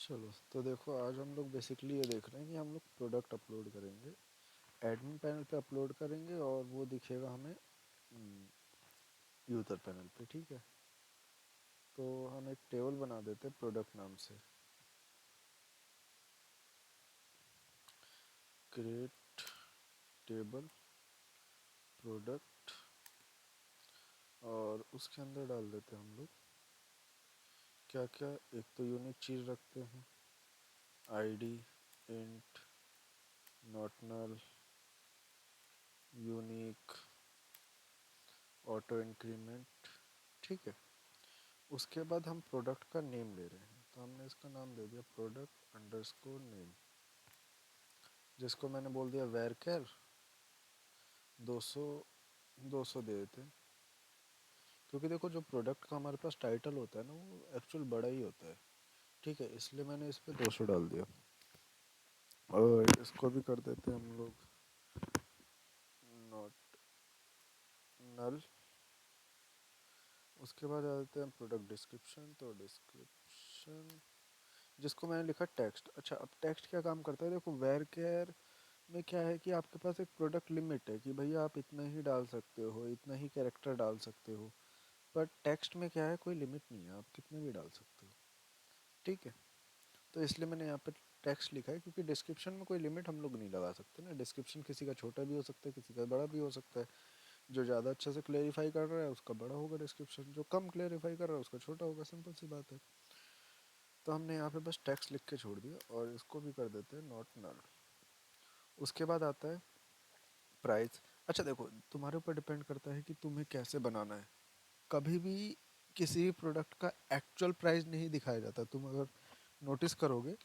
चलो तो देखो, आज हम लोग बेसिकली ये देख रहे हैं कि हम लोग प्रोडक्ट अपलोड करेंगे, एडमिन पैनल पे अपलोड करेंगे और वो दिखेगा हमें यूज़र पैनल पे। ठीक है, तो हम एक टेबल बना देते हैं प्रोडक्ट नाम से, क्रिएट टेबल प्रोडक्ट, और उसके अंदर डाल देते हैं हम लोग क्या क्या। एक तो यूनिक चीज़ रखते हैं, ID, int, not null, unique, auto increment. ठीक है, उसके बाद हम प्रोडक्ट का नेम ले रहे हैं, तो हमने इसका नाम दे दिया प्रोडक्ट अंडरस्कोर नेम, जिसको मैंने बोल दिया वेर केयर 200 200 दे देते हैं। क्योंकि देखो, जो प्रोडक्ट का हमारे पास टाइटल होता है ना, वो एक्चुअल बड़ा ही होता है। ठीक है, इसलिए मैंने इस पर 200 डाल दिया। और इसको भी कर देते हैं हम लोग नॉट नल। उसके बाद आ जाते हैं प्रोडक्ट डिस्क्रिप्शन, तो डिस्क्रिप्शन जिसको मैंने लिखा टेक्स्ट। अच्छा, अब टेक्स्ट क्या काम करता है, देखो वेर केयर में क्या है कि आपके पास एक प्रोडक्ट लिमिट है कि भैया आप इतना ही डाल सकते हो, इतना ही कैरेक्टर डाल सकते हो। पर टेक्स्ट में क्या है, कोई लिमिट नहीं है, आप कितने भी डाल सकते हो। ठीक है, तो इसलिए मैंने यहाँ पे टेक्स्ट लिखा है, क्योंकि डिस्क्रिप्शन में कोई लिमिट हम लोग नहीं लगा सकते ना। डिस्क्रिप्शन किसी का छोटा भी हो सकता है, किसी का बड़ा भी हो सकता है। जो ज़्यादा अच्छे से क्लेरिफाई कर रहा है उसका बड़ा होगा डिस्क्रिप्शन, जो कम क्लेरिफाई कर रहा है उसका छोटा होगा। सिंपल सी बात है। तो हमने यहाँ पे बस टेक्स्ट लिख के छोड़ दिया, और इसको भी कर देते हैं नॉट नल। उसके बाद आता है प्राइस। अच्छा देखो, तुम्हारे ऊपर डिपेंड करता है कि तुम्हें कैसे बनाना है। कभी भी किसी भी प्रोडक्ट का एक्चुअल प्राइस नहीं दिखाया जाता। तुम अगर नोटिस करोगे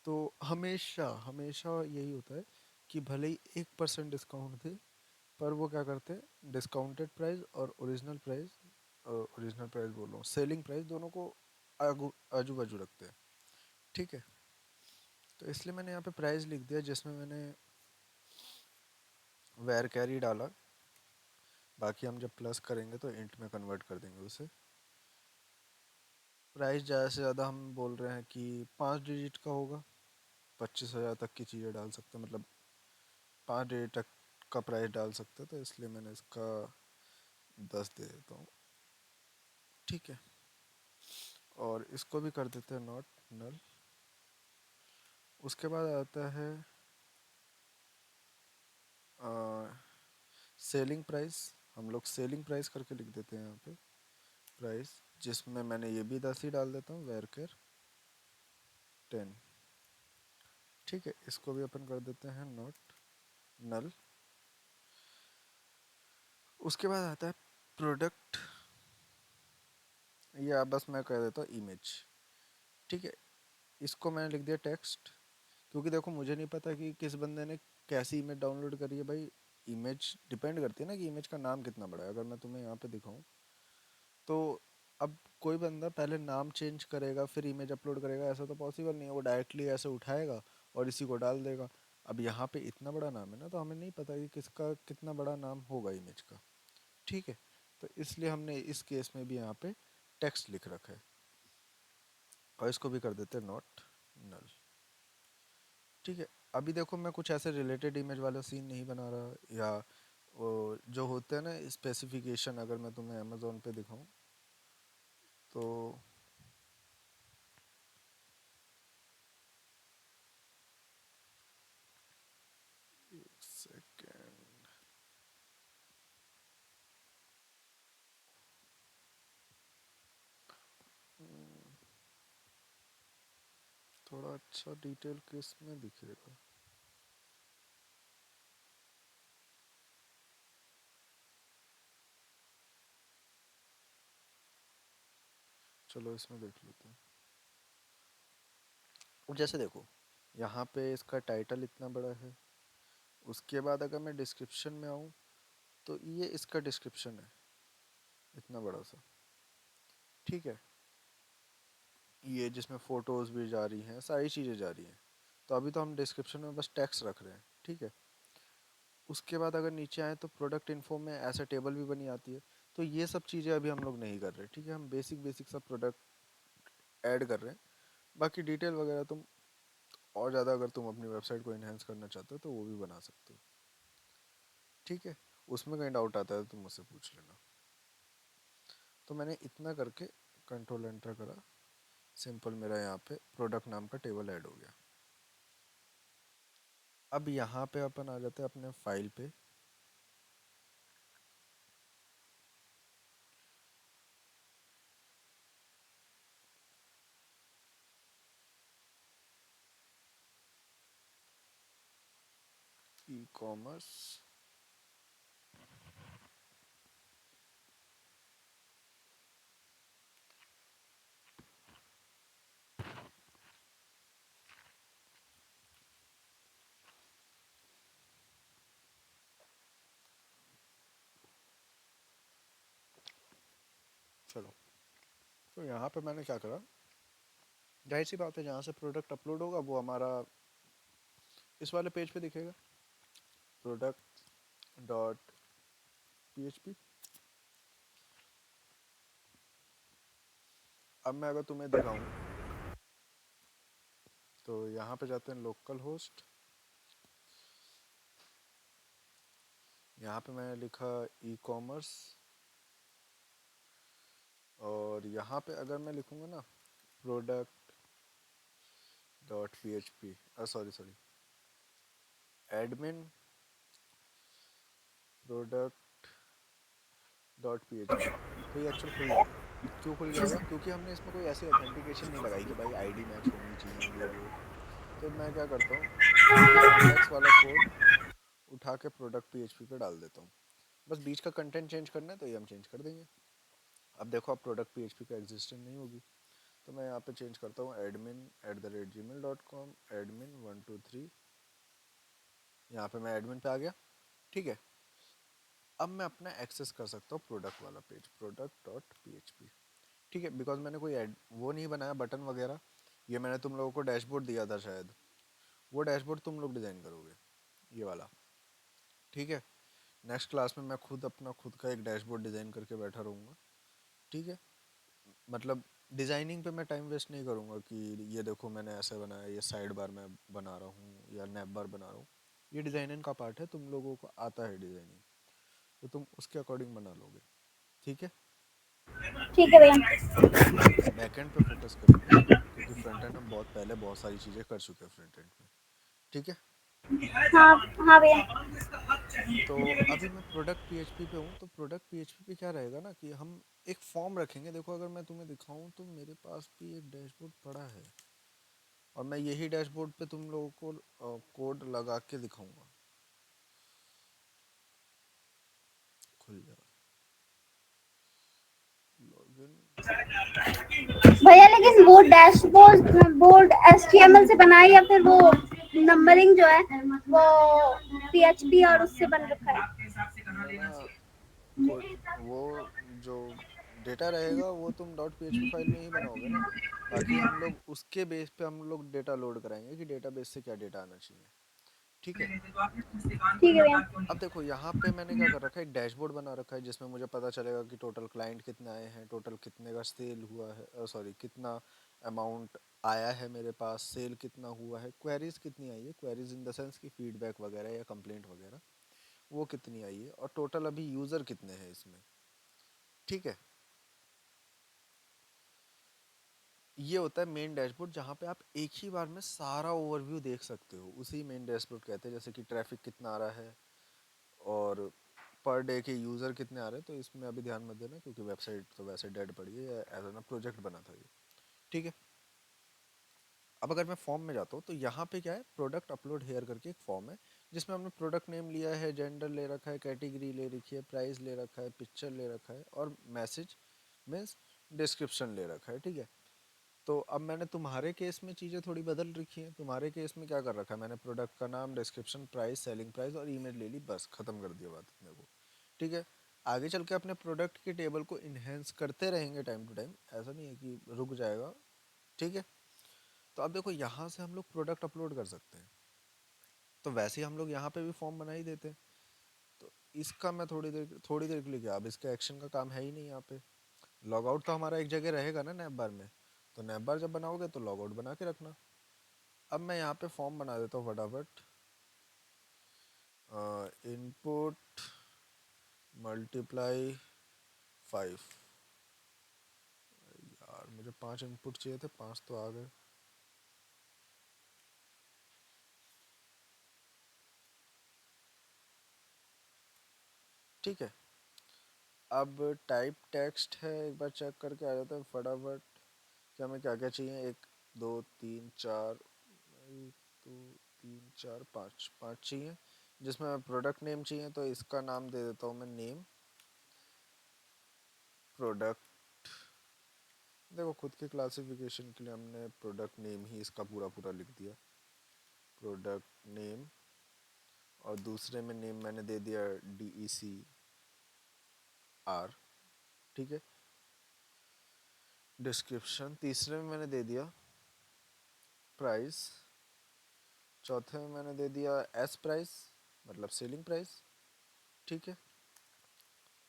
तो हमेशा हमेशा यही होता है कि भले ही 1% डिस्काउंट दे, पर वो क्या करते हैं, डिस्काउंटेड प्राइस और ओरिजिनल प्राइस बोल रहा हूँ, सेलिंग प्राइस, दोनों को आजू बाजू रखते हैं। ठीक है, तो इसलिए मैंने यहाँ पे प्राइस लिख दिया, जिसमें मैंने वेर कैरी डाला। बाकी हम जब प्लस करेंगे तो इंट में कन्वर्ट कर देंगे उसे। प्राइस ज़्यादा से ज़्यादा हम बोल रहे हैं कि 5 डिजिट का होगा। 25,000 तक की चीज़ें डाल सकते हैं, मतलब 5 डिजिट तक का प्राइस डाल सकते हैं, तो इसलिए मैंने इसका 10 दे देता हूँ। ठीक है, और इसको भी कर देते हैं नॉट नल। उसके बाद आता है सेलिंग प्राइस। हम लोग सेलिंग प्राइस करके लिख देते हैं यहाँ पे प्राइस, जिसमें मैंने ये भी 10 ही डाल देता हूँ, वेर केयर 10। ठीक है, इसको भी अपन कर देते हैं नॉट नल। उसके बाद आता है प्रोडक्ट, या बस मैं कह देता हूँ इमेज। ठीक है, इसको मैंने लिख दिया टेक्स्ट, क्योंकि देखो मुझे नहीं पता कि किस बंदे ने कैसी इमेज डाउनलोड करी है भाई। इमेज डिपेंड करती है ना कि इमेज का नाम कितना बड़ा है। अगर मैं तुम्हें यहाँ पे दिखाऊं तो अब कोई बंदा पहले नाम चेंज करेगा फिर इमेज अपलोड करेगा, ऐसा तो पॉसिबल नहीं है। वो डायरेक्टली ऐसे उठाएगा और इसी को डाल देगा। अब यहाँ पे इतना बड़ा नाम है ना, तो हमें नहीं पता कि किसका कितना बड़ा नाम होगा इमेज का। ठीक है, तो इसलिए हमने इस केस में भी यहाँ पे टेक्स्ट लिख रखा है, और इसको भी कर देते हैं नॉट नल। ठीक है, अभी देखो मैं कुछ ऐसे रिलेटेड इमेज वाला सीन नहीं बना रहा, या वो जो होते हैं ना स्पेसिफिकेशन, अगर मैं तुम्हें अमेज़ोन पे दिखाऊं तो एक सेकेंड, थोड़ा अच्छा डिटेल किस में दिखेगा। चलो इसमें देख लेते हैं। और जैसे देखो, यहाँ पे इसका टाइटल इतना बड़ा है। उसके बाद अगर मैं डिस्क्रिप्शन में आऊँ तो ये इसका डिस्क्रिप्शन है, इतना बड़ा सा। ठीक है, ये जिसमें फ़ोटोज़ भी जा रही हैं, सारी चीज़ें जा रही हैं। तो अभी तो हम डिस्क्रिप्शन में बस टेक्स्ट रख रहे हैं। ठीक है, उसके बाद अगर नीचे आए तो प्रोडक्ट इन्फो में ऐसे टेबल भी बनी आती है। तो ये सब चीज़ें अभी हम लोग नहीं कर रहे। ठीक है, हम बेसिक बेसिक सब प्रोडक्ट ऐड कर रहे हैं। बाकी डिटेल वगैरह तुम और ज़्यादा अगर तुम अपनी वेबसाइट को इन्हेंस करना चाहते हो तो वो भी बना सकते हो, ठीक है। उसमें कहीं डाउट आता है तो तुम मुझसे पूछ लेना। तो मैंने इतना करके कंट्रोल एंटर करा, सिंपल मेरा यहाँ पे प्रोडक्ट नाम का टेबल ऐड हो गया। अब यहाँ पे अपन आ जाते हैं अपने फाइल पे। ई कॉमर्स, चलो। तो यहाँ पे मैंने क्या करा, जाहिर सी बात है जहाँ से प्रोडक्ट अपलोड होगा वो हमारा इस वाले पेज पे दिखेगा, प्रोडक्ट डॉट PHP। अब मैं अगर तुम्हें दिखाऊं तो यहाँ पे जाते हैं लोकल होस्ट, यहाँ पे मैंने लिखा ई कॉमर्स, और यहाँ पे अगर मैं लिखूँगा ना product dot PHP, sorry admin product dot PHP, तो ये एक्चुअल खुल जाएगा। क्यों खुल जाएगा? क्योंकि हमने इसमें कोई ऐसी ऑथेंटिकेशन नहीं लगाई कि भाई आईडी मैच होनी चाहिए ये वो। तो मैं क्या करता हूँ, ये इंडेक्स वाला कोड उठा के प्रोडक्ट PHP पे डाल देता हूँ। बस बीच का कंटेंट चेंज करना है तो ये हम चेंज कर देंगे। अब देखो अब प्रोडक्ट PHP का एग्जिस्टेंस नहीं होगी, तो मैं यहाँ पे चेंज करता हूँ admin@gmail.com, admin123, यहाँ पे मैं एडमिन पे आ गया, ठीक है। अब मैं अपना एक्सेस कर सकता हूँ प्रोडक्ट वाला पेज, प्रोडक्ट डॉट PHP, ठीक है। बिकॉज मैंने कोई वो नहीं बनाया बटन वगैरह, ये मैंने तुम लोगों को डैशबोर्ड दिया था शायद, वो डैशबोर्ड तुम लोग डिज़ाइन करोगे, ये वाला, ठीक है। नेक्स्ट क्लास में मैं खुद अपना खुद का एक डैशबोर्ड डिज़ाइन करके बैठा रहूँगा, ठीक है। मतलब डिज़ाइनिंग पे मैं टाइम वेस्ट नहीं करूँगा कि ये देखो मैंने ऐसे बनाया, ये साइड बार मैं बना रहा हूँ या नैप बार बना रहा हूँ। ये डिज़ाइनिंग का पार्ट है, तुम लोगों को आता है डिज़ाइनिंग, तो तुम उसके अकॉर्डिंग बना लोगे, ठीक है। ठीक है भैया। अब हम बैकएंड पे फोकस करेंगे, क्योंकि फ्रंट एंड हम बहुत पहले बहुत सारी चीज़ें कर चुके हैं फ्रंट एंड में, ठीक है। हाँ हाँ भैया। तो अभी मैं प्रोडक्ट PHP पे हूँ, तो प्रोडक्ट PHP पे क्या रहेगा ना कि हम एक फॉर्म रखेंगे। देखो अगर मैं तुम्हें दिखाऊं तो मेरे पास भी एक डैशबोर्ड पड़ा है, और मैं यही डैशबोर्ड पे तुम लोगों को कोड लगा के दिखाऊंगा। खुल जा, लॉगिन। भैया लेकिन वो डैशबोर्ड बोर्ड HTML से बना है या फिर वो नंबरिंग जो है वो PHP और उससे बन रखा है? ना ना, कोड वो जो डेटा रहेगा वो तुम डॉट PHP फाइल में ही बनाओगे ना। बाकी हम लोग उसके बेस पे हम लोग डेटा लोड कराएंगे कि डेटाबेस से क्या डेटा आना चाहिए, ठीक है। ठीक है भैया। अब देखो यहाँ पे मैंने क्या कर रखा है, एक डैशबोर्ड बना रखा है जिसमें मुझे पता चलेगा कि टोटल क्लाइंट कितने आए हैं, टोटल कितने का सेल हुआ है, सॉरी कितना अमाउंट आया है मेरे पास, सेल कितना हुआ है, क्वेरीज कितनी आई है, क्वेरीज इन द सेंस की फीडबैक वगैरह या कंप्लेंट वगैरह वो कितनी आई है, और टोटल अभी यूज़र कितने हैं इसमें, ठीक है। ये होता है मेन डैशबोर्ड, जहाँ पे आप एक ही बार में सारा ओवरव्यू देख सकते हो, उसी मेन डैशबोर्ड कहते हैं। जैसे कि ट्रैफिक कितना आ रहा है और पर डे के यूज़र कितने आ रहे हैं, तो इसमें अभी ध्यान मत देना क्योंकि वेबसाइट तो वैसे डेड पड़ी है, एज ना प्रोजेक्ट बना था ये, ठीक है। अब अगर मैं फॉर्म में जाता हूँ तो यहाँ पे क्या है, प्रोडक्ट अपलोड हेयर करके एक फॉर्म है जिसमें हमने प्रोडक्ट नेम लिया है, जेंडर ले रखा है, कैटेगरी ले रखी है, प्राइस ले रखा है, पिक्चर ले रखा है, और मैसेज मीन्स डिस्क्रिप्शन ले रखा है, ठीक है। तो अब मैंने तुम्हारे केस में चीज़ें थोड़ी बदल रखी हैं। तुम्हारे केस में क्या कर रखा है, मैंने प्रोडक्ट का नाम, डिस्क्रिप्शन, प्राइस, सेलिंग प्राइस और ईमेल ले ली, बस ख़त्म कर दिया बात इतने को, ठीक है। आगे चल के अपने प्रोडक्ट के टेबल को इन्हेंस करते रहेंगे टाइम टू टाइम, ऐसा नहीं है कि रुक जाएगा, ठीक है। तो अब देखो यहाँ से हम लोग प्रोडक्ट अपलोड कर सकते हैं, तो वैसे ही हम लोग यहाँ पे भी फॉर्म बना ही देते हैं। तो इसका मैं थोड़ी देर के लिए क्या, अब इसका एक्शन का काम है ही नहीं यहाँ पे। लॉग आउट तो हमारा एक जगह रहेगा ना नैप बार में, तो नैप बार जब बनाओगे तो लॉग आउट बना के रखना। अब मैं यहाँ पे फॉर्म बना देता हूँ फटाफट। Input multiply 5। यार मुझे 5 इनपुट चाहिए थे, 5 तो आ गए। ठीक है, अब टाइप टेक्स्ट है, एक बार चेक करके आ जाता है फटाफट कि हमें क्या क्या चाहिए। 1 2 3 4, 1 2 3 4 5, 5 चाहिए, जिसमें प्रोडक्ट नेम चाहिए, तो इसका नाम दे देता हूँ मैं नेम प्रोडक्ट। देखो खुद के क्लासिफिकेशन के लिए हमने प्रोडक्ट नेम ही इसका पूरा पूरा लिख दिया, प्रोडक्ट नेम। और दूसरे में नेम मैंने दे दिया DECR। ठीक है, डिस्क्रिप्शन तीसरे में मैंने दे दिया प्राइस, चौथे में मैंने दे दिया एस प्राइस मतलब सेलिंग प्राइस। ठीक है,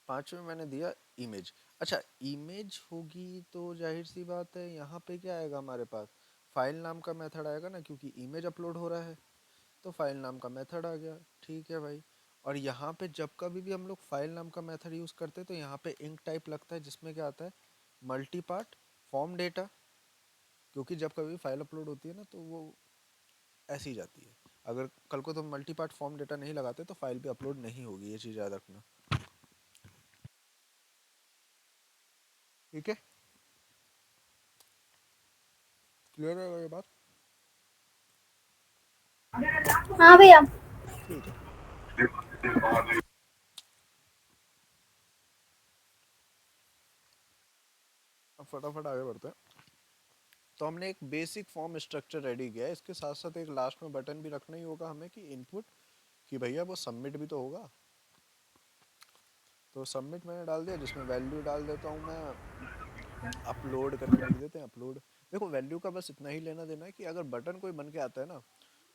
पांचवें में मैंने दिया इमेज। अच्छा, इमेज होगी तो जाहिर सी बात है यहाँ पे क्या आएगा हमारे पास, फाइल नाम का मेथड आएगा ना, क्योंकि इमेज अपलोड हो रहा है तो फाइल नाम का मेथड आ गया। ठीक है भाई, और यहाँ पे जब कभी भी हम लोग फाइल नाम का मेथड यूज़ करते हैं तो यहाँ पे इंक टाइप लगता है, जिसमें क्या आता है मल्टी पार्ट फॉर्म डेटा, क्योंकि जब कभी भी फाइल अपलोड होती है ना तो वो ऐसी जाती है। अगर कल को तुम मल्टी पार्ट फॉर्म डेटा नहीं लगाते तो फाइल भी अपलोड नहीं होगी, ये चीज़ याद रखना। ठीक है, क्लियर है ये बात? हाँ भैया। ठीक है, अब फटाफट आगे बढ़ते हैं। तो हमने एक बेसिक फॉर्म स्ट्रक्चर रेडी किया है, इसके साथ साथ एक लास्ट में बटन भी रखना ही होगा हमें कि इनपुट, कि भैया वो सबमिट भी तो होगा। तो सबमिट मैंने डाल दिया, जिसमें वैल्यू डाल देता हूँ मैं, अपलोड करके लिख देते हैं अपलोड। देखो वैल्यू का बस इतना ही लेना देना है कि अगर बटन कोई बन के आता है ना,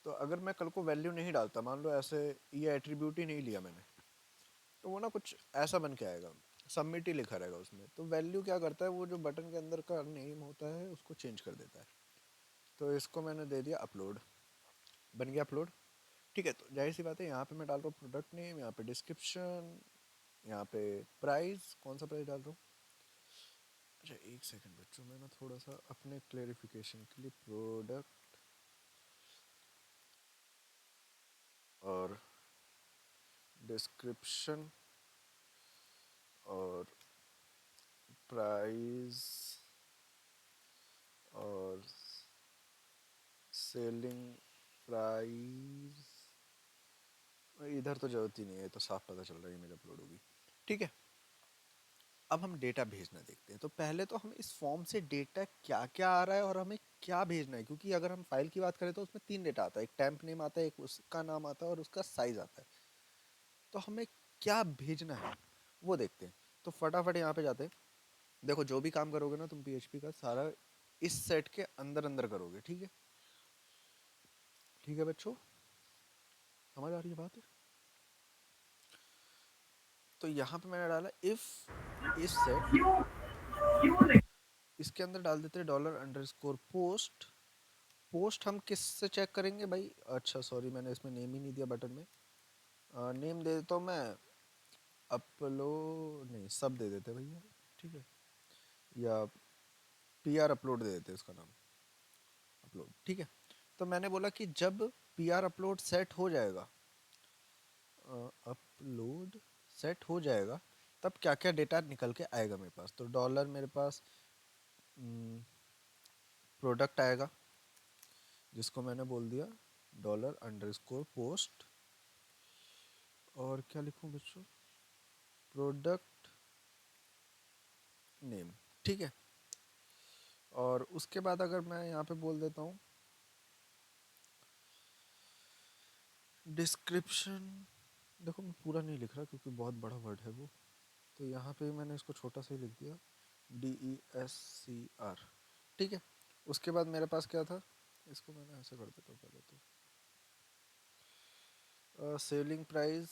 तो अगर मैं कल को वैल्यू नहीं डालता, मान लो ऐसे ये एट्रीब्यूट ही नहीं लिया मैंने, तो वो ना कुछ ऐसा बन के आएगा, सबमिट ही लिखा रहेगा उसमें। तो वैल्यू क्या करता है, वो जो बटन के अंदर का नेम होता है उसको चेंज कर देता है। तो इसको मैंने दे दिया अपलोड, बन गया अपलोड। ठीक है, तो जाहिर सी बात है यहाँ पे मैं डाल रहा हूँ प्रोडक्ट नेम, यहाँ पे डिस्क्रिप्शन, यहाँ पे प्राइस, कौन सा प्राइस डाल रहा हूँ। अच्छा एक सेकंड बच्चों, मैं ना थोड़ा सा अपने क्लेरिफिकेशन के लिए प्रोडक्ट और डिस्क्रिप्शन और प्राइस और सेलिंग प्राइस, इधर तो जरूरत ही नहीं है, तो साफ पता चल रहा है इमेज अपलोड होगी। ठीक है, अब हम डेटा भेजना देखते हैं। तो पहले तो हम इस फॉर्म से डेटा क्या क्या आ रहा है और हमें क्या भेजना है, क्योंकि अगर हम फाइल की बात करें तो उसमें 3 डेटा आता है, एक टेम्प नेम आता है, एक उसका नाम आता है और उसका साइज आता है। तो हमें क्या भेजना है वो देखते हैं। तो फटाफट यहाँ पे जाते हैं। देखो जो भी काम करोगे ना तुम PHP का, सारा इस सेट के अंदर अंदर करोगे। ठीक है, ठीक है बच्चों, समझ आ रही है बात? तो यहाँ पे मैंने डाला इफ इस सेट, इसके अंदर डाल देते हैं $_पोस्ट। पोस्ट हम किस से चेक करेंगे भाई, अच्छा सॉरी मैंने इसमें नेम ही नहीं दिया बटन में। नेम दे देता हूँ मैं अपलोड, नहीं सब दे देते भैया। ठीक है, या PR अपलोड दे देते इसका नाम, अपलोड। ठीक है, तो मैंने बोला कि जब PR अपलोड सेट हो जाएगा, अपलोड सेट हो जाएगा, तब क्या क्या डेटा निकल के आएगा मेरे पास। तो डॉलर मेरे पास प्रोडक्ट आएगा, जिसको मैंने बोल दिया $_पोस्ट। और क्या लिखूं बच्चों, प्रोडक्ट नेम। ठीक है, और उसके बाद अगर मैं यहाँ पे बोल देता हूँ डिस्क्रिप्शन, देखो मैं पूरा नहीं लिख रहा क्योंकि बहुत बड़ा वर्ड है वो, तो यहाँ पे मैंने इसको छोटा सा ही लिख दिया DESCR। ठीक है, उसके बाद मेरे पास क्या था, इसको मैंने ऐसे कर देता हूँ पहले तो, सेलिंग प्राइस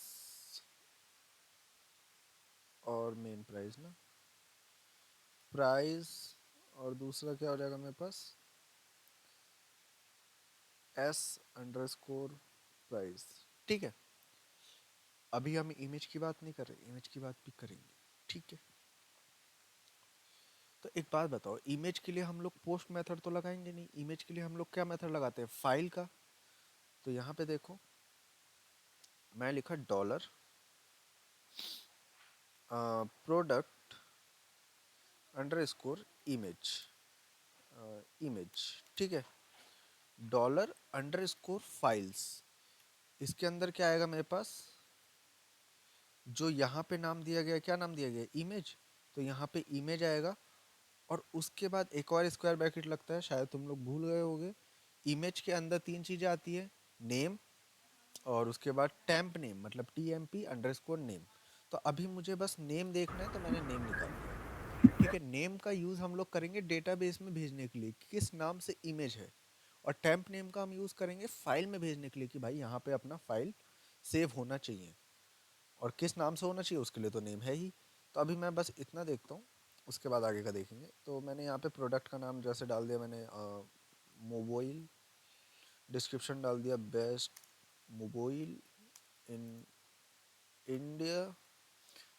और मेन प्राइस ना, प्राइस और दूसरा क्या हो जाएगा मेरे पास, s_price। ठीक है, अभी हम इमेज की बात नहीं कर रहे, इमेज की बात भी करेंगे। ठीक है, तो एक बात बताओ, इमेज के लिए हम लोग पोस्ट मेथड तो लगाएंगे नहीं, इमेज के लिए हम लोग क्या मेथड लगाते हैं, फाइल का। तो यहाँ पे देखो मैं लिखा dollar product underscore image, image. ठीक है, डॉलर अंडरस्कोर फाइल्स, इसके अंदर क्या आएगा मेरे पास, जो यहाँ पे नाम दिया गया, क्या नाम दिया गया, इमेज। तो यहाँ पे इमेज आएगा, और उसके बाद एक और स्क्वायर ब्रैकेट लगता है, शायद तुम लोग भूल गए होगे। इमेज के अंदर तीन चीज़ें आती है, नेम, और उसके बाद टेम्प नेम, मतलब TMP_नेम। तो अभी मुझे बस नेम देखना है, तो मैंने नेम निकाल लिया। ठीक है, नेम का यूज़ हम लोग करेंगे डेटाबेस में भेजने के लिए, किस नाम से इमेज है। और टेम्प नेम का हम यूज़ करेंगे फाइल में भेजने के लिए, कि भाई यहाँ पे अपना फाइल सेव होना चाहिए, और किस नाम से होना चाहिए उसके लिए तो नेम है ही। तो अभी मैं बस इतना देखता हूँ, उसके बाद आगे का देखेंगे। तो मैंने यहाँ पे प्रोडक्ट का नाम जैसे डाल दिया मैंने, मोबाइल। डिस्क्रिप्शन डाल दिया best mobile in India.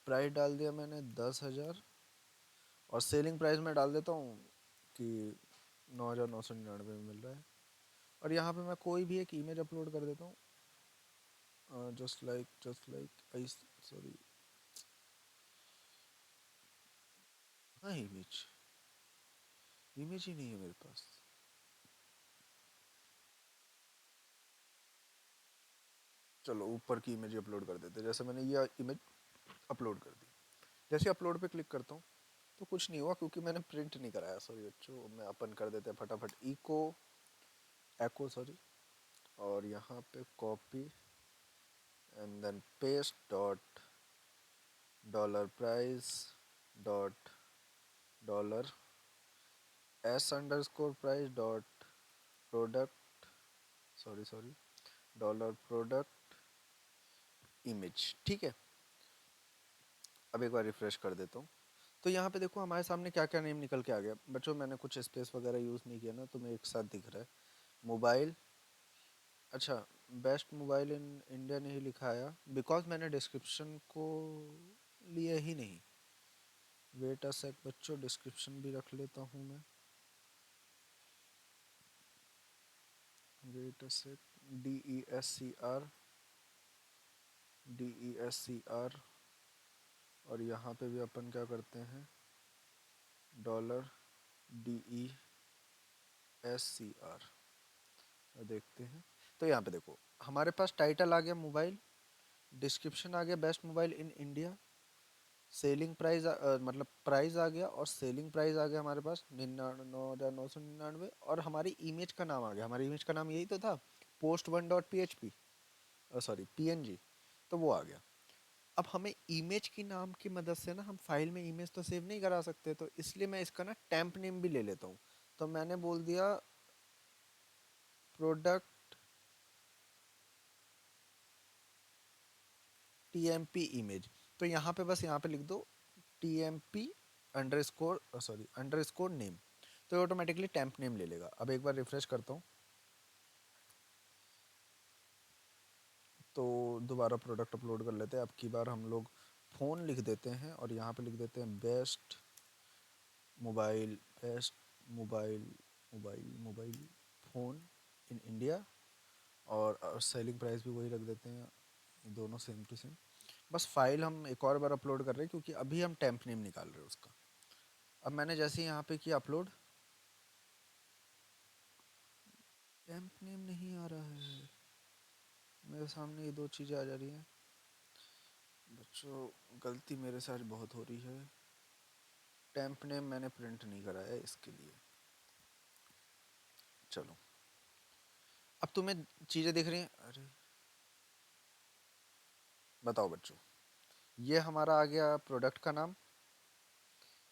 Price डाल दिया मैंने 10,000, और सेलिंग प्राइस में डाल देता हूँ कि 9,999 में मिल रहा है। और यहाँ पे मैं कोई भी एक इमेज अपलोड कर देता हूँ, जस्ट लाइक आई, सॉरी, हाँ इमेज, इमेज ही नहीं है मेरे पास। चलो ऊपर की इमेज अपलोड कर देते हैं, जैसे मैंने ये इमेज अपलोड कर दी। जैसे अपलोड पे क्लिक करता हूँ तो कुछ नहीं हुआ, क्योंकि मैंने प्रिंट नहीं कराया, सॉरी बच्चों। मैं अपन कर देते हैं फटाफट इको एको सॉरी, और यहाँ पे copy and then paste dot dollar price dot dollar s_price dot product, sorry dollar product image. ठीक है, अब एक बार रिफ्रेश कर देता हूँ। तो यहाँ पे देखो हमारे सामने क्या क्या नेम निकल के आ गया बच्चों। मैंने कुछ स्पेस वगैरह यूज़ नहीं किया ना, तो मैं एक साथ दिख रहा है मोबाइल। अच्छा, बेस्ट मोबाइल इन इंडिया नहीं लिखा आया, बिकॉज मैंने डिस्क्रिप्शन को लिया ही नहीं। वेट अ सेक बच्चों, डिस्क्रिप्शन भी रख लेता हूँ मैं। वेट अ सेक, DESCR, और यहाँ पे भी अपन क्या करते हैं, डॉलर DESCR, देखते हैं। तो यहाँ पे देखो हमारे पास टाइटल आ गया मोबाइल, डिस्क्रिप्शन आ गया best mobile in India, selling price मतलब प्राइस आ गया, और सेलिंग प्राइस आ गया हमारे पास 9,999, और हमारी इमेज का नाम आ गया। हमारी इमेज का नाम यही तो था, post1.php, सॉरी PNG, तो वो आ गया। अब हमें इमेज की नाम की मदद से ना हम फाइल में इमेज तो सेव नहीं करा सकते, तो इसलिए मैं इसका ना टेम्प नेम भी ले लेता हूँ। तो मैंने बोल दिया प्रोडक्ट TMP इमेज। तो यहाँ पे बस यहाँ पे लिख दो TMP_नेम, तो ऑटोमेटिकली टेम्प नेम ले लेगा। अब एक बार रिफ्रेश करता हूँ, तो दोबारा प्रोडक्ट अपलोड कर लेते हैं। अब की बार हम लोग फ़ोन लिख देते हैं, और यहाँ पे लिख देते हैं best mobile, best mobile, mobile phone in India, और सेलिंग प्राइस भी वही रख देते हैं, दोनों सेम टू सेम। बस फाइल हम एक और बार अपलोड कर रहे हैं, क्योंकि अभी हम टेम्प नेम निकाल रहे हैं उसका। अब मैंने जैसे यहाँ पे किया अपलोड, टेम्प नेम नहीं आ रहा है मेरे सामने, ये दो चीज़ें आ जा रही हैं। बच्चों गलती मेरे से आज बहुत हो रही है, टेम्प नेम मैंने प्रिंट नहीं कराया है इसके लिए। चलो अब तुम्हें चीज़ें दिख रही हैं। अरे बताओ बच्चों, ये हमारा आ गया प्रोडक्ट का नाम,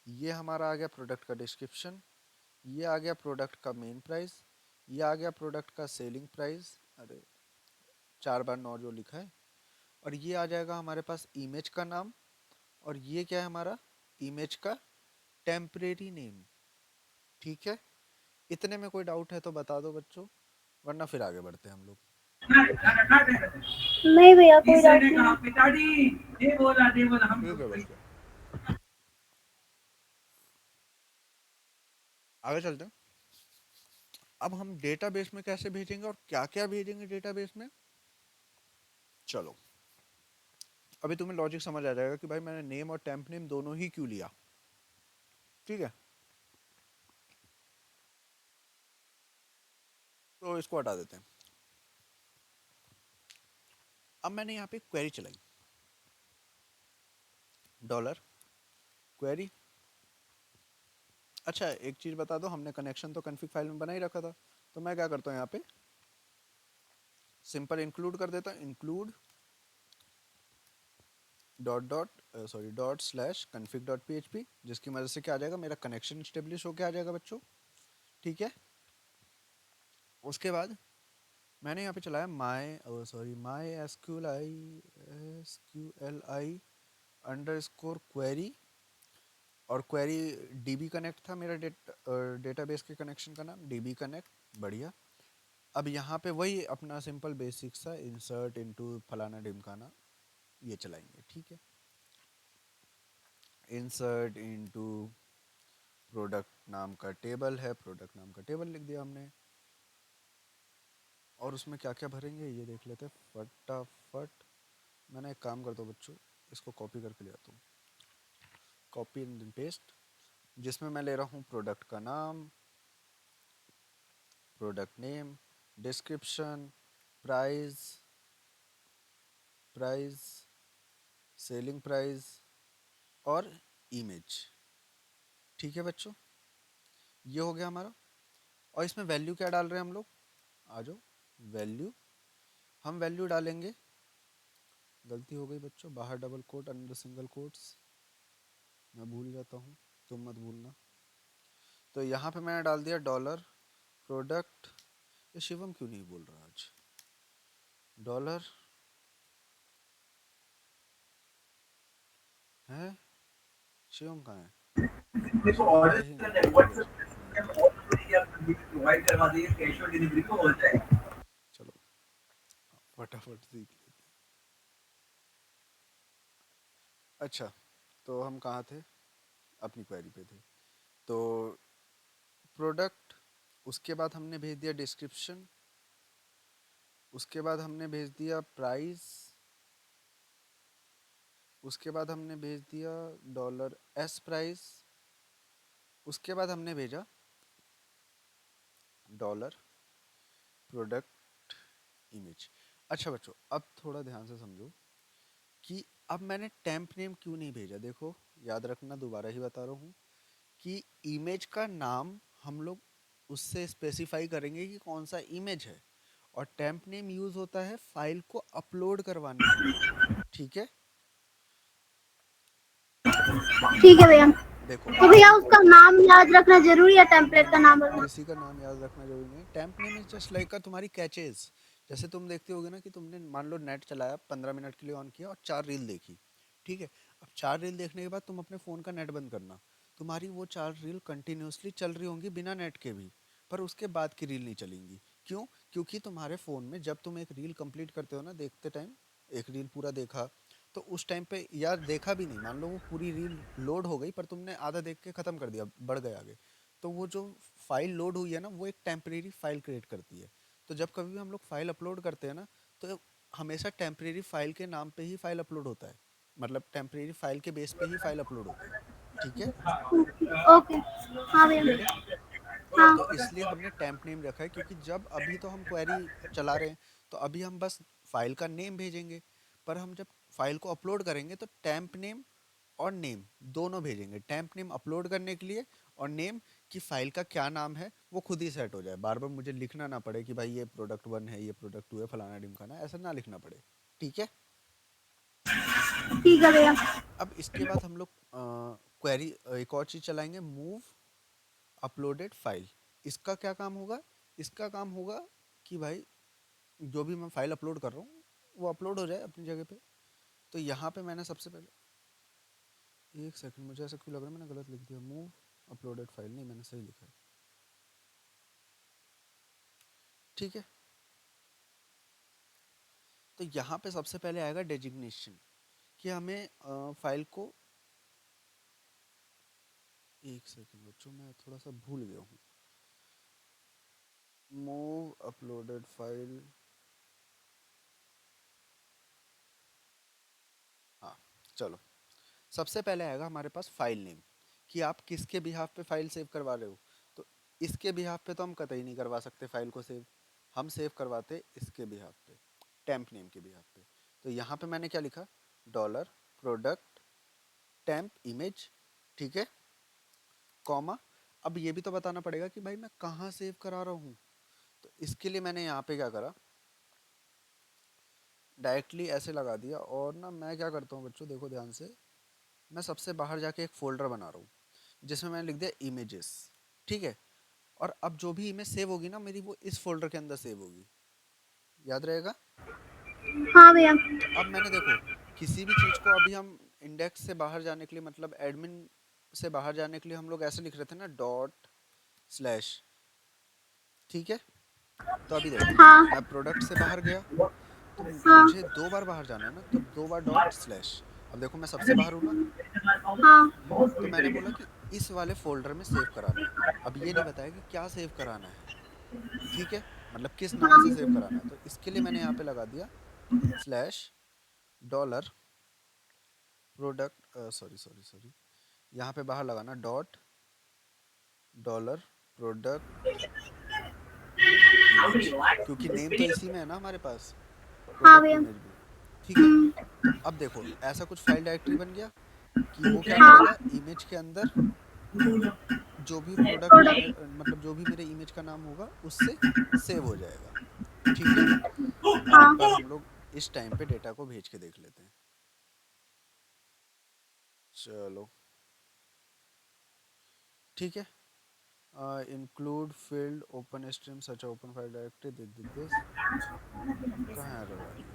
ये हमारा आ गया प्रोडक्ट का डिस्क्रिप्शन, ये आ गया प्रोडक्ट का मेन प्राइस, ये आ गया प्रोडक्ट का सेलिंग प्राइस, अरे 4 बार 9 जो लिखा है, और ये आ जाएगा हमारे पास इमेज का नाम, और ये क्या है हमारा इमेज का टेम्परेरी नेम। ठीक है, इतने में कोई डाउट है तो बता दो बच्चों, वरना फिर आगे बढ़ते हैं हम लोग। नहीं भैया कोई डाउट नहीं। ठीक है बच्चों, आगे चलते हैं। अब हम डेटाबेस में कैसे भेजेंगे और क्या क्या भेजेंगे डेटाबेस में, चलो अभी तुम्हें लॉजिक समझ आ जाएगा कि भाई मैंने नेम और टेम्प नेम दोनों ही क्यों लिया। ठीक है, तो इसको हटा देते हैं। अब मैंने यहाँ पे क्वेरी चलाई, डॉलर क्वेरी। अच्छा एक चीज बता दो, हमने कनेक्शन तो कॉन्फ़िग फाइल में बना ही रखा था, तो मैं क्या करता हूँ यहाँ पे सिंपल इंक्लूड कर देता हूँ, include dot slash config dot php, जिसकी मदद से क्या आ जाएगा, मेरा कनेक्शन स्टेब्लिश होके आ जाएगा बच्चों। ठीक है, उसके बाद मैंने यहाँ पे चलाया my S Q L I underscore query, और क्वेरी डीबी कनेक्ट था मेरा डेटाबेस के कनेक्शन का नाम, डीबी कनेक्ट। बढ़िया, अब यहाँ पे वही अपना सिंपल बेसिक सा इंसर्ट इनटू फलाना ढिमकाना ये चलाएंगे। ठीक है, इंसर्ट इनटू प्रोडक्ट नाम का टेबल है, प्रोडक्ट नाम का टेबल लिख दिया हमने, और उसमें क्या क्या भरेंगे ये देख लेते हैं फटाफट। मैंने एक काम करता हूँ बच्चों, इसको कॉपी करके ले आता हूँ, कॉपी एंड पेस्ट, जिसमें मैं ले रहा हूँ प्रोडक्ट का नाम, product name, description, price, price, selling price और इमेज। ठीक है बच्चों, ये हो गया हमारा। और इसमें वैल्यू क्या डाल रहे हैं हम लोग, आ जाओ वैल्यू, हम वैल्यू डालेंगे, गलती हो गई बच्चों, बाहर डबल कोट अंदर सिंगल कोट्स, मैं भूल जाता हूँ, तुम मत भूलना। तो यहाँ पे मैंने डाल दिया डॉलर प्रोडक्ट, ये शिवम क्यों नहीं बोल रहा आज, डॉलर है, शिवम कहाँ है, है ही नहीं, ठीक है चलो रहने दो, चलो फटाफट सीख लेते हैं। अच्छा, तो हम कहाँ थे, अपनी क्वेरी पे थे। तो प्रोडक्ट, उसके बाद हमने भेज दिया डिस्क्रिप्शन, उसके बाद हमने भेज दिया प्राइस, उसके बाद हमने भेज दिया डॉलर एस प्राइस, उसके बाद हमने भेजा डॉलर प्रोडक्ट इमेज। अच्छा बच्चों, अब थोड़ा ध्यान से समझो कि अब मैंने टेम्प नेम क्यों नहीं भेजा। देखो याद रखना, दोबारा ही बता रहा हूँ कि इमेज का नाम हम लोग उससे स्पेसिफाई करेंगे कि कौन सा इमेज है, और टेम्प नेम यूज होता है फाइल को अपलोड करवाने के लिए। ठीक है, ठीक है भैया। देखो तो अब भैया हम उसका नाम याद रखना जरूरी है, टेम्पलेट का नहीं, नाम बोलना। किसी का नाम याद रखना जरूरी नहीं है, temp name is just like का तुम्हारी कैचेज। जैसे तुम देखते होगे ना कि तुमने मान लो नेट चलाया 15 मिनट के लिए ऑन किया और 4 रील देखी। ठीक है, अब 4 रील देखने के बाद तुम अपने फ़ोन का नेट बंद करना, तुम्हारी वो 4 रील कंटिन्यूसली चल रही होंगी बिना नेट के भी, पर उसके बाद की रील नहीं चलेंगी। क्यों, क्योंकि तुम्हारे फ़ोन में जब तुम एक रील कंप्लीट करते हो ना, देखते टाइम एक रील पूरा देखा, तो उस टाइम पे यार देखा भी नहीं, मान लो वो पूरी रील लोड हो गई पर तुमने आधा देख के ख़त्म कर दिया, बढ़ गए आगे, तो वो जो फाइल लोड हुई है ना, वो एक टेम्परेरी फाइल क्रिएट करती है। तो जब कभी भी हम लोग फाइल अपलोड करते हैं ना, तो हमेशा टेम्परेरी फाइल के नाम पे ही फाइल अपलोड होता है, मतलब टेम्परेरी फाइल के बेस पे ही फाइल अपलोड होती है। ठीक है, ओके। हाँ ठीक है, भैया। हाँ। तो इसलिए हमने टेम्प नेम रखा है, क्योंकि जब अभी तो हम क्वेरी चला रहे हैं, तो अभी हम बस फाइल का नेम भेजेंगे, पर हम जब फाइल को अपलोड करेंगे तो टेम्प नेम और नेम दोनों भेजेंगे, टेम्प नेम अपलोड करने के लिए, और नेम कि फाइल का क्या नाम है वो खुद ही सेट हो जाए, बार बार मुझे लिखना ना पड़े कि भाई ये प्रोडक्ट 1 है, ये प्रोडक्ट 2 है, फलाना ढिमकाना, ऐसा ना लिखना पड़े। ठीक है, ठीक है भैया। अब इसके बाद हम लोग क्वेरी एक और चीज़ चलाएंगे, मूव अपलोडेड फाइल। इसका क्या काम होगा, इसका काम होगा कि भाई जो भी मैं फाइल अपलोड कर रहा हूँ वो अपलोड हो जाए अपनी जगह पे। तो यहाँ पे मैंने सबसे पहले, एक सेकंड, मुझे ऐसा क्यों लग रहा है मैंने गलत लिख दिया, मूव अपलोडेड फाइल नहीं, मैंने सही लिखा है। ठीक है। तो यहाँ पे सबसे पहले आएगा डेजिग्नेशन, कि हमें फाइल को, एक सेकंड बच्चों मैं थोड़ा सा भूल गया हूँ, मूव अपलोडेड फाइल, हाँ चलो, सबसे पहले आएगा हमारे पास फाइल नेम, कि आप किसके बिहाफ पे फाइल सेव करवा रहे हो। तो इसके बिहाफ पे तो हम कतई नहीं करवा सकते फाइल को सेव, हम सेव करवाते इसके बिहाफ पे, टेम्प नेम के बिहाफ पे। तो यहाँ पे मैंने क्या लिखा, डॉलर प्रोडक्ट टेम्प इमेज, ठीक है, कॉमा। अब ये भी तो बताना पड़ेगा कि भाई मैं कहाँ सेव करा रहा हूँ। तो इसके लिए मैंने यहाँ पे क्या करा, डायरेक्टली ऐसे लगा दिया। और ना मैं क्या करता हूँ बच्चों, देखो ध्यान से, मैं सबसे बाहर जाके एक फोल्डर बना रहा हूँ जिसमें मैंने लिख दिया इमेजेस, ठीक है। और अब जो भी इमेज सेव होगी ना मेरी, वो इस फोल्डर के अंदर सेव होगी, याद रहेगा। हाँ भैया। तो अब मैंने देखो, किसी भी चीज़ को अभी हम इंडेक्स से बाहर जाने के लिए, मतलब एडमिन से बाहर जाने के लिए हम लोग ऐसे लिख रहे थे ना, डॉट स्लैश, ठीक है। तो अभी देखो, हाँ मैं प्रोडक्ट से बाहर गया, तो हाँ मुझे 2 बार बाहर जाना है ना, तो 2 बार डॉट स्लैश। अब देखो मैं सबसे बाहर हूँ ना, हाँ तो मैंने बोला कि इस वाले फोल्डर में सेव कराना है। अब ये नहीं बताया कि क्या सेव कराना है, ठीक है, मतलब किस नाम से सेव कराना है। तो इसके लिए मैंने यहाँ पे लगा दिया slash dollar product, sorry sorry sorry, यहाँ पे बाहर लगाना डॉट डॉलर प्रोडक्ट इमेज, क्योंकि नेम तो इसी में है ना हमारे पास, हाँ प्रोडक्ट भैया। इमेज भी, ठीक है। अब देखो ऐसा कुछ फाइल डायरेक्टरी बन गया, कि वो क्या करेगा, हाँ इमेज के अंदर जो भी प्रोडक्ट इमेज, मतलब जो भी मेरे इमेज का नाम होगा उससे सेव हो जाएगा, ठीक है। अब एक बार हाँ हम लोग इस टाइम पे डेटा को भेज के देख लेते हैं, चलो ठीक है। Include field open stream such open file directory this, कहाँ एरर आ रही है।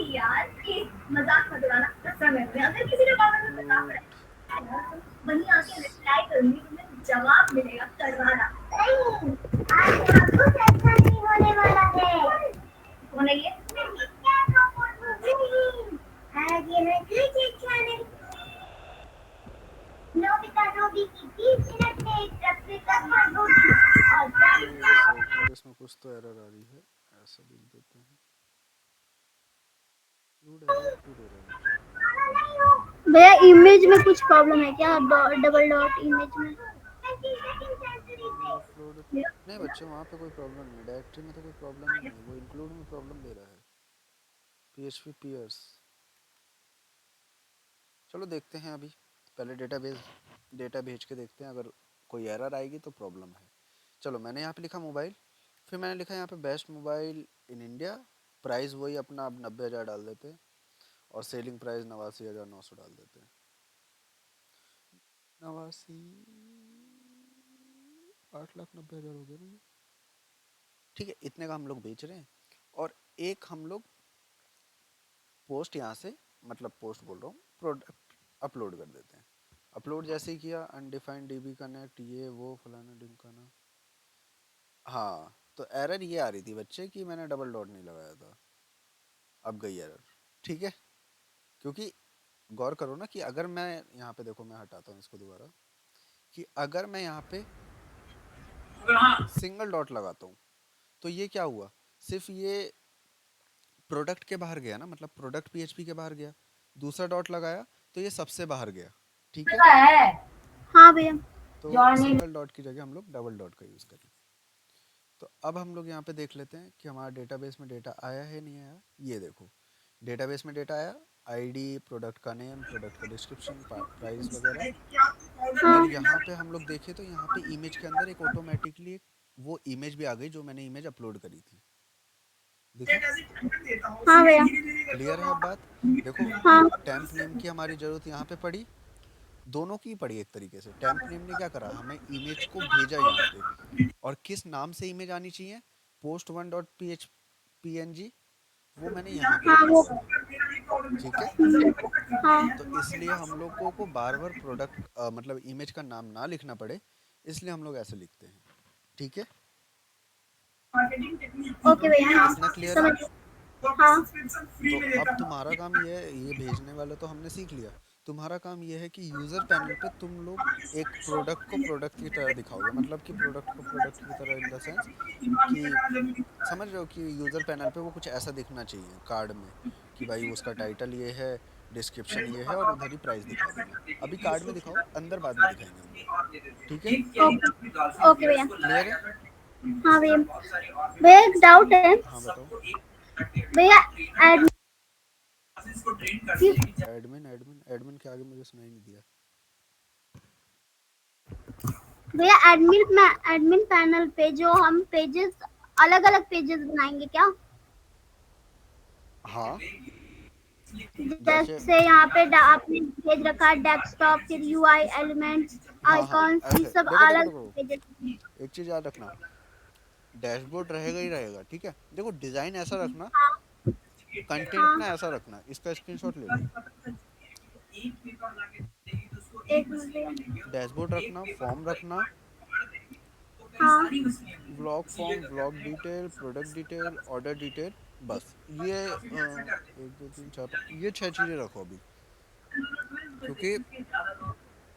यार ये मजाक मत उड़ाना, कसम है अगर किसी ने कहा मुझे काम इंक्लूड है वहीं आके रिप्लाई करूंगी, तुम्हें जवाब मिलेगा करवाना नहीं। आज कुछ अच्छा नहीं होने वाला है। कौन है ये? आज ये मैं कुछ अच्छा नहीं। नोबिता नोबी की 20 मिनट में एक ट्रक से कहाँ घुसी और एक सेकंड, इसमें कुछ तो एरर आ रही है, ऐसा लिख देते हैं, इंक्लूड एरर क्यों दे रहा है मुझे। भैया इमेज में कुछ प्रॉब्लम है क्या, डबल डॉट इमेज में? मूव अपलोड, नहीं बच्चे वहाँ पे कोई प्रॉब्लम नहीं है, डायरेक्टरी में तो कोई प्रॉब्लम ही नहीं है, वो इंक्लूड में प्रॉब्लम दे रहा है, PHP पीयर्स। चलो देखते हैं अभी, पहले डेटा भेज के देखते हैं, अगर कोई एरर आएगी तो प्रॉब्लम है। चलो मैंने यहाँ पे लिखा मोबाइल, फिर मैंने लिखा यहाँ पे best mobile in India, price वही अपना, अब 90,000 डाल देते हैं, और सेलिंग प्राइस 89,900 डाल देते हैं, 89, 8,90,000 हो गया ना ये, ठीक है। इतने का हम लोग बेच रहे हैं। और एक हम लोग पोस्ट यहाँ से, मतलब पोस्ट बोल रहा हूँ, प्रोडक्ट अपलोड कर देते हैं। अपलोड जैसे ही किया, अनडिफाइंड DB कनेक्ट, ये वो फलाना ढिमकाना, हाँ तो एरर ये आ रही थी बच्चे कि मैंने डबल डॉट नहीं लगाया था, अब गई एरर, ठीक है। क्योंकि गौर करो ना कि अगर मैं यहाँ पे, देखो मैं हटाता हूँ इसको दोबारा, कि अगर मैं यहाँ पे सिंगल डॉट लगाता हूँ तो ये क्या हुआ, सिर्फ ये प्रोडक्ट के बाहर गया ना, मतलब प्रोडक्ट PHP के बाहर गया, दूसरा डॉट लगाया तो ये सबसे बाहर गया, ठीक है। हाँ भैया। तो सिंगल डॉट की जगह हम लोग डबल डॉट का यूज़ करें। तो अब हम लोग यहाँ पे देख लेते हैं कि हमारा डेटाबेस में डेटा आया है नहीं आया। ये देखो डेटाबेस में डेटा आया, आईडी, प्रोडक्ट का नेम, प्रोडक्ट का डिस्क्रिप्शन, प्राइस वगैरह। और यहाँ पे हम लोग देखें तो यहाँ पे इमेज के अंदर एक ऑटोमेटिकली वो इमेज भी आ गई जो मैंने इमेज अपलोड करी थी, दिखा। हाँ भैया। क्लियर है अब बात। देखो हाँ टेम्प नेम की हमारी ज़रूरत यहाँ पे पड़ी, दोनों की पड़ी एक तरीके से। टेम्प नेम ने क्या करा, हमें इमेज को भेजा यहाँ पे, और किस नाम से इमेज आनी चाहिए, post1.phpng, वो मैंने यहाँ पे हाँ लिख वो दिया। ठीक है। हाँ तो इसलिए हम लोगों को बार बार प्रोडक्ट मतलब इमेज का नाम ना लिखना पड़े, इसलिए हम लोग ऐसे लिखते हैं। ठीक है, ओके भैया, हाँ इतना क्लियर है। समझ। हाँ तो अब तुम्हारा काम ये है, ये भेजने वाला तो हमने सीख लिया। तुम्हारा काम ये है कि यूज़र पैनल पे तुम लोग एक प्रोडक्ट को प्रोडक्ट की तरह दिखाओगे, मतलब कि प्रोडक्ट को प्रोडक्ट की तरह इन द सेंस कि समझ रहे हो कि यूज़र पैनल पे वो कुछ ऐसा दिखना चाहिए कार्ड में, कि भाई उसका टाइटल ये है, डिस्क्रिप्शन ये है, और उधर ही प्राइस दिखा देना। अभी कार्ड में दिखाओ, अंदर बाद में दिखाएंगे हम लोग। ठीक है, ओके ओके भैया। क्लियर है। हाँ भैया, भैया एक डाउट है हाँ बताओ। भैया। एड एडमिन एडमिन एडमिन के आगे मुझे सुनाई नहीं दिया। भैया एडमिन पैनल पे जो हम पेजेस, अलग अलग पेजेस बनाएंगे क्या? हाँ, जैसे जैसे यहाँ पे आपने भेज रखा है डेस्कटॉप, फिर यूआई एलिमेंट्स, हाँ हाँ आइकॉन्स, ये ऐसे सब देखो देखो अलग देखो, पेजेस। एक चीज़ याद रखना, डैशबोर्ड रहेगा ही रहेगा। ठीक है, देखो डिज़ाइन ऐसा रखना, कंटेंट हाँ ना ऐसा रखना, इसका स्क्रीनशॉट ले लो। एक मिनट भैया। डैशबोर्ड रखना, फॉर्म रखना, हाँ vlog form, vlog detail, product detail, order detail, बस ये एक दो तीन चार ये छह चीज़ें रखो अभी। क्योंकि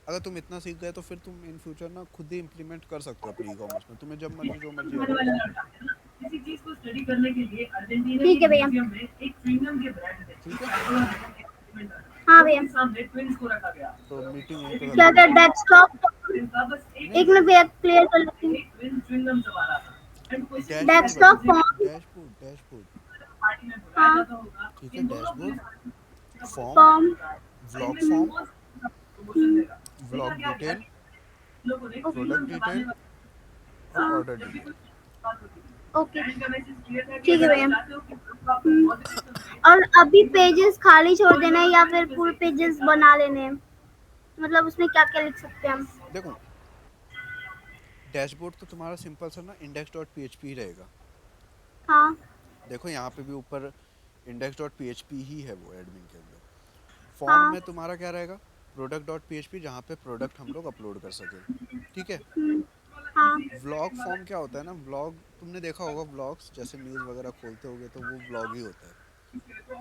अगर तुम इतना सीख गए तो फिर तुम इन फ्यूचर ना खुद ही इम्प्लीमेंट कर सकते हो अपनी ई कॉमर्स में, तुम्हें जब मर्जी जो मर्जी ऐड कर सकते हो। ठीक है भैया। ठीक है, हाँ भैया। तो मीटिंग यहीं पे क्या खत्म क्या करते हैं। डेस्कटॉप? नहीं, एक मिनट भैया, क्लियर कर लेती हूँ। डैशबोर्ड डेस्कटॉप रखो, फॉर्म। Dashboard dashboard. हाँ ठीक है, dashboard, form, form. Vlog form, hmm, vlog detail, okay. Product detail, और हाँ ऑर्डर डिटेल। ओके ठीक है ठीक है, भैया। और अभी पेजेस खाली छोड़ देना है या फिर पूरे पेजेस बना लेने हैं? मतलब उसमें क्या क्या लिख सकते हैं हम? देखो डैशबोर्ड तो तुम्हारा सिंपल सा ना index dot P H P रहेगा। हाँ देखो यहाँ पे भी ऊपर index dot P H P ही है वो एडमिन के अंदर। फॉर्म हाँ। में तुम्हारा क्या रहेगा, product dot P H P, जहाँ पे प्रोडक्ट हम लोग अपलोड कर सके। ठीक है, हम्म, हाँ व्लॉग फॉर्म क्या होता है ना, व्लॉग तुमने देखा होगा, व्लॉग्स जैसे न्यूज़ वगैरह खोलते होगे तो वो व्लॉग ही होता है।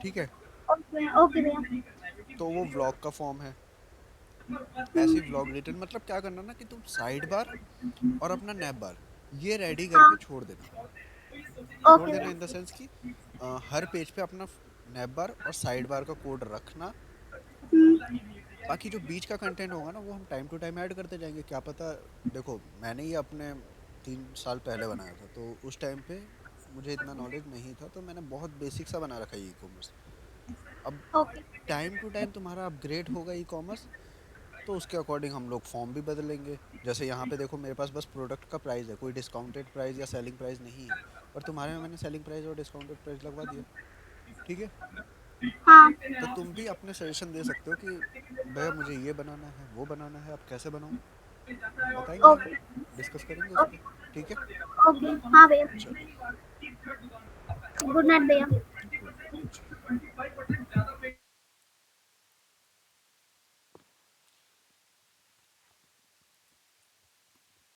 ठीक है, ओके ओके भैया। तो वो व्लॉग का फॉर्म है। ऐसे हम्म, व्लॉग रिटर्न मतलब क्या करना ना कि तुम साइड बार और अपना नैप बार ये रेडी हाँ करके छोड़ देना। छोड़ ओके देना भैया। इन द सेंस कि हर पेज पे अपना नैप बार और साइड बार का कोड रखना। हम्म, बाकी जो बीच का कंटेंट होगा ना वो हम टाइम टू टाइम ऐड करते जाएंगे, क्या पता। देखो मैंने ये अपने 3 साल पहले बनाया था, तो उस टाइम पे मुझे इतना नॉलेज नहीं था, तो मैंने बहुत बेसिक सा बना रखा है ई कॉमर्स। अब ओके टाइम टू टाइम तुम्हारा अपग्रेड होगा ई कॉमर्स, तो उसके अकॉर्डिंग हम लोग फॉर्म भी बदलेंगे। जैसे यहाँ पे देखो मेरे पास बस प्रोडक्ट का प्राइस है, कोई डिस्काउंटेड प्राइस या सेलिंग प्राइस नहीं है, पर तुम्हारे में मैंने सेलिंग प्राइस और डिस्काउंटेड प्राइस लगवा दिया। ठीक है, हाँ तो तुम भी अपने सजेशन दे सकते हो कि भैया मुझे ये बनाना है, वो बनाना है, अब कैसे बनाऊँ, बताएंगे हम, ओके डिस्कस करेंगे उस पर। ओके ठीक है, ओके। हाँ भैया। चलो। गुड नाइट भैया।